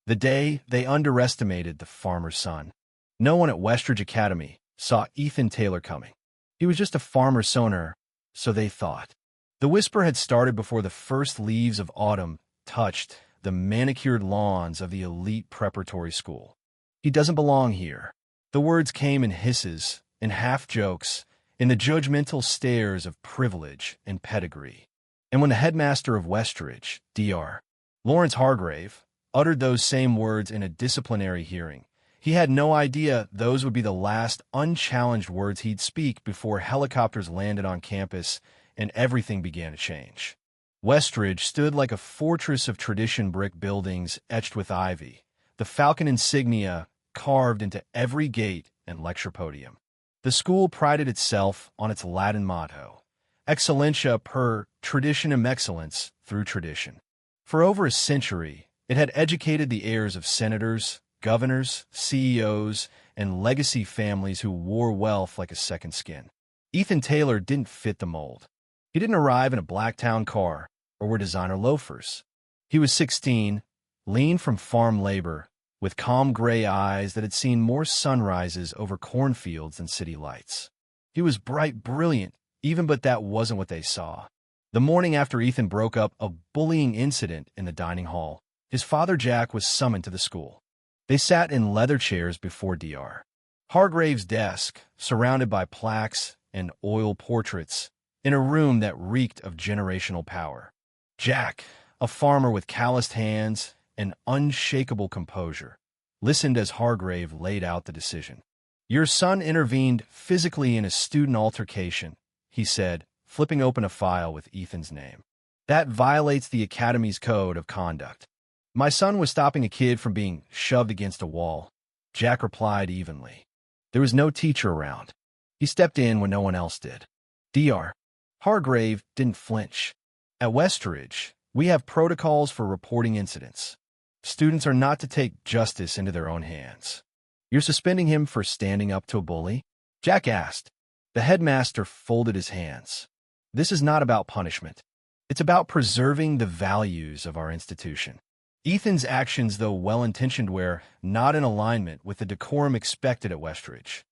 The day they underestimated the farmer's son. No one at Westridge Academy saw Ethan Taylor coming. He was just a farmer's son, so they thought. The whisper had started before the first leaves of autumn touched the manicured lawns of the elite preparatory school. He doesn't belong here. The words came in hisses, in half-jokes, in the judgmental stares of privilege and pedigree. And when the headmaster of Westridge, Dr. Lawrence Hargrave, uttered those same words in a disciplinary hearing, he had no idea those would be the last unchallenged words he'd speak before helicopters landed on campus and everything began to change. Westridge stood like a fortress of tradition, brick buildings etched with ivy, the falcon insignia carved into every gate and lecture podium. The school prided itself on its Latin motto, Excellentia per traditionem excellence through tradition. For over a century, it had educated the heirs of senators, governors, CEOs, and legacy families who wore wealth like a second skin. Ethan Taylor didn't fit the mold. He didn't arrive in a Blacktown car or wear designer loafers. He was 16, lean from farm labor, with calm gray eyes that had seen more sunrises over cornfields than city lights. He was bright, brilliant, but that wasn't what they saw. The morning after Ethan broke up a bullying incident in the dining hall, his father Jack was summoned to the school. They sat in leather chairs before Dr. Hargrave's desk, surrounded by plaques and oil portraits, in a room that reeked of generational power. Jack, a farmer with calloused hands and unshakable composure, listened as Hargrave laid out the decision. "Your son intervened physically in a student altercation," he said, flipping open a file with Ethan's name. "That violates the Academy's code of conduct." "My son was stopping a kid from being shoved against a wall," Jack replied evenly. There was no teacher around. He stepped in when no one else did. Dr. Hargrave didn't flinch. "At Westridge, we have protocols for reporting incidents. Students are not to take justice into their own hands." "You're suspending him for standing up to a bully?" Jack asked. The headmaster folded his hands. "This is not about punishment. It's about preserving the values of our institution." Ethan's actions, though well-intentioned, were not in alignment with the decorum expected at Westridge.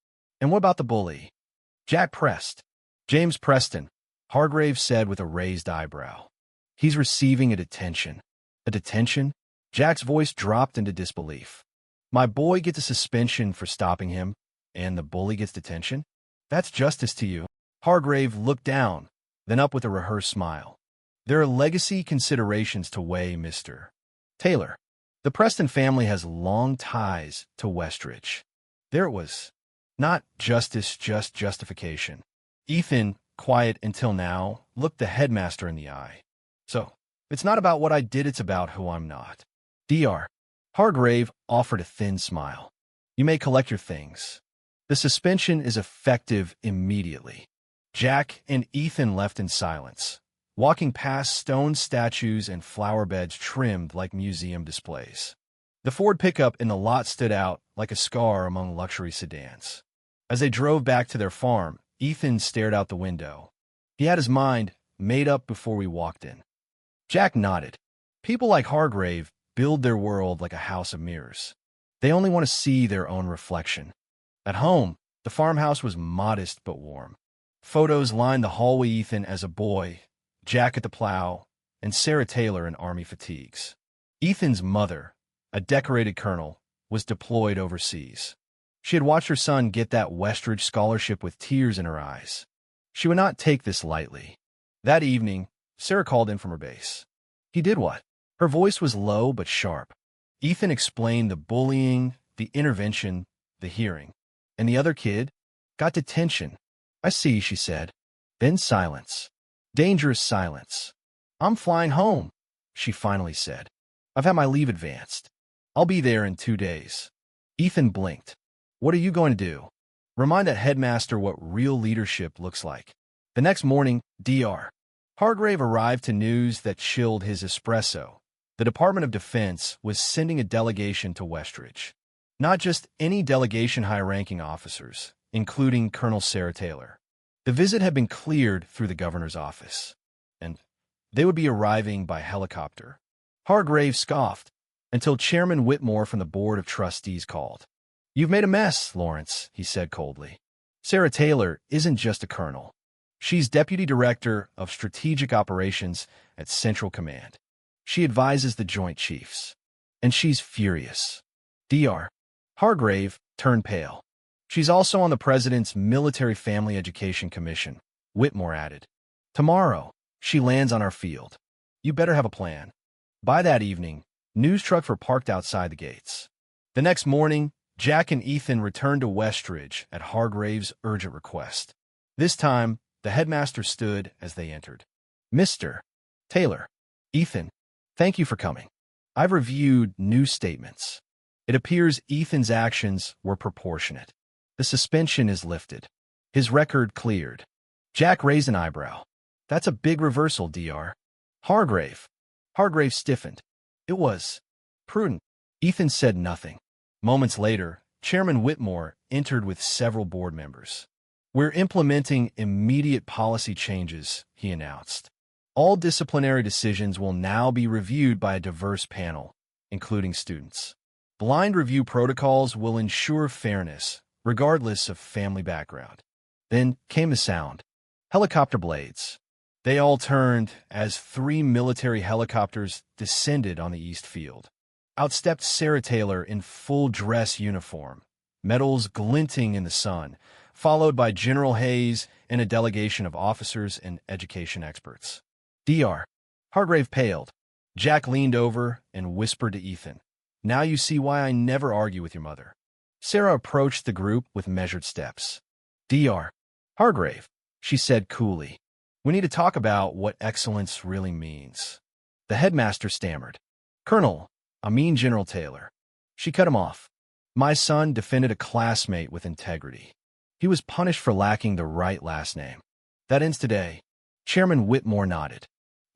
"And what about the bully?" Jack pressed. "James Preston," Hargrave said with a raised eyebrow. "He's receiving a detention." "A detention?" Jack's voice dropped into disbelief. "My boy gets a suspension for stopping him, and the bully gets detention? That's justice to you?" Hargrave looked down, then up with a rehearsed smile. "There are legacy considerations to weigh, Mr. Taylor. The Preston family has long ties to Westridge." There it was. Not justice, just justification. Ethan, quiet until now, looked the headmaster in the eye. "So, it's not about what I did, it's about who I'm not." Dr. Hargrave offered a thin smile. "You may collect your things. The suspension is effective immediately." Jack and Ethan left in silence, walking past stone statues and flower beds trimmed like museum displays. The Ford pickup in the lot stood out like a scar among luxury sedans. As they drove back to their farm, Ethan stared out the window. He had his mind made up before we walked in. Jack nodded. People like Hargrave build their world like a house of mirrors. They only want to see their own reflection. At home, the farmhouse was modest but warm. Photos lined the hallway. Ethan as a boy, Jack at the plow, and Sarah Taylor in army fatigues. Ethan's mother, a decorated colonel, was deployed overseas. She had watched her son get that Westridge scholarship with tears in her eyes. She would not take this lightly. That evening, Sarah called in from her base. "He did what?" Her voice was low but sharp. Ethan explained the bullying, the intervention, the hearing. "And the other kid? Got detention." "I see," she said. Then silence. Dangerous silence. "I'm flying home," she finally said. "I've had my leave advanced. I'll be there in 2 days." Ethan blinked. "What are you going to do?" "Remind that headmaster what real leadership looks like." The next morning, Dr. Hargrave arrived to news that chilled his espresso. The Department of Defense was sending a delegation to Westridge. Not just any delegation, high-ranking officers, including Colonel Sarah Taylor. The visit had been cleared through the governor's office, and they would be arriving by helicopter. Hargrave scoffed. until Chairman Whitmore from the Board of Trustees called. "You've made a mess, Lawrence," he said coldly. "Sarah Taylor isn't just a colonel. She's Deputy Director of Strategic Operations at Central Command. She advises the Joint Chiefs. And she's furious." Dr. Hargrave turned pale. "She's also on the President's Military Family Education Commission," Whitmore added. "Tomorrow, she lands on our field. You better have a plan." By that evening, news trucks were parked outside the gates. The next morning, Jack and Ethan returned to Westridge at Hargrave's urgent request. This time, the headmaster stood as they entered. "Mr. Taylor, Ethan, thank you for coming. I've reviewed new statements. It appears Ethan's actions were proportionate. The suspension is lifted. His record cleared." Jack raised an eyebrow. "That's a big reversal, Dr. Hargrave." Hargrave stiffened. "It was prudent." Ethan said nothing. Moments later, Chairman Whitmore entered with several board members. "We're implementing immediate policy changes," he announced. "All disciplinary decisions will now be reviewed by a diverse panel, including students. Blind review protocols will ensure fairness, regardless of family background." Then came the sound. Helicopter blades. They all turned as 3 military helicopters descended on the east field. Out stepped Sarah Taylor in full dress uniform, medals glinting in the sun, followed by General Hayes and a delegation of officers and education experts. Dr. Hargrave paled. Jack leaned over and whispered to Ethan, "Now you see why I never argue with your mother." Sarah approached the group with measured steps. "Dr. Hargrave," she said coolly, "we need to talk about what excellence really means." The headmaster stammered. "Colonel, I mean General Taylor." She cut him off. "My son defended a classmate with integrity. He was punished for lacking the right last name. That ends today." Chairman Whitmore nodded.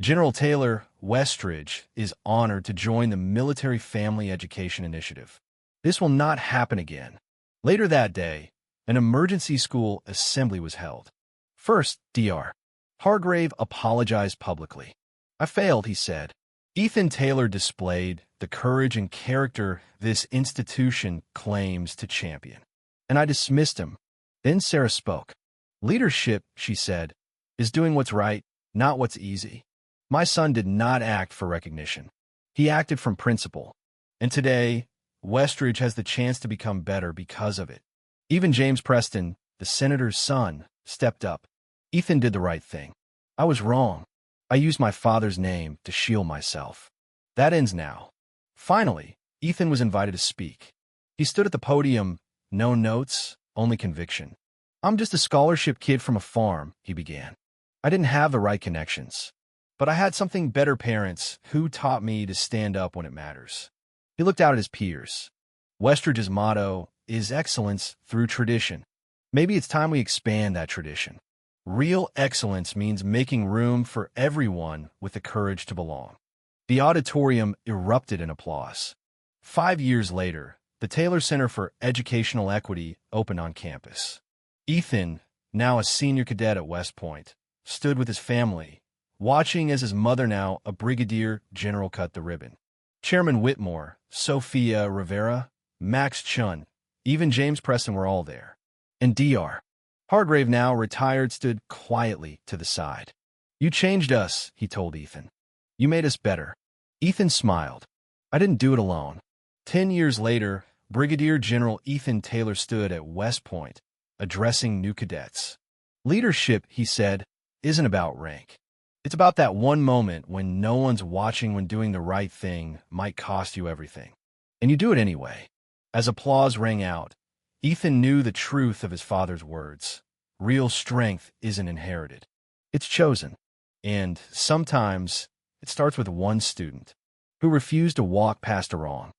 "General Taylor, Westridge, is honored to join the Military Family Education Initiative. This will not happen again." Later that day, an emergency school assembly was held. First, Dr. Hargrave apologized publicly. "I failed," he said. "Ethan Taylor displayed the courage and character this institution claims to champion, and I dismissed him." Then Sarah spoke. "Leadership," she said, "is doing what's right, not what's easy. My son did not act for recognition. He acted from principle. And today, Westridge has the chance to become better because of it." Even James Preston, the senator's son, stepped up. "Ethan did the right thing. I was wrong. I used my father's name to shield myself. That ends now." Finally, Ethan was invited to speak. He stood at the podium, no notes, only conviction. "I'm just a scholarship kid from a farm," he began. "I didn't have the right connections. But I had something better parents who taught me to stand up when it matters." He looked out at his peers. Westridge's motto is excellence through tradition. Maybe it's time we expand that tradition. Real excellence means making room for everyone with the courage to belong. The auditorium erupted in applause. 5 years later, the Taylor Center for Educational Equity opened on campus. Ethan, now a senior cadet at West Point, stood with his family, watching as his mother, now a brigadier general, cut the ribbon. Chairman Whitmore, Sophia Rivera, Max Chun, even James Preston were all there. And Dr. Hargrave, now retired, stood quietly to the side. "You changed us," he told Ethan. "You made us better." Ethan smiled. "I didn't do it alone." 10 years later, Brigadier General Ethan Taylor stood at West Point, addressing new cadets. "Leadership," he said, "isn't about rank. It's about that one moment when no one's watching, when doing the right thing might cost you everything. And you do it anyway." As applause rang out, Ethan knew the truth of his father's words. Real strength isn't inherited. It's chosen. And sometimes it starts with one student who refused to walk past a wrong.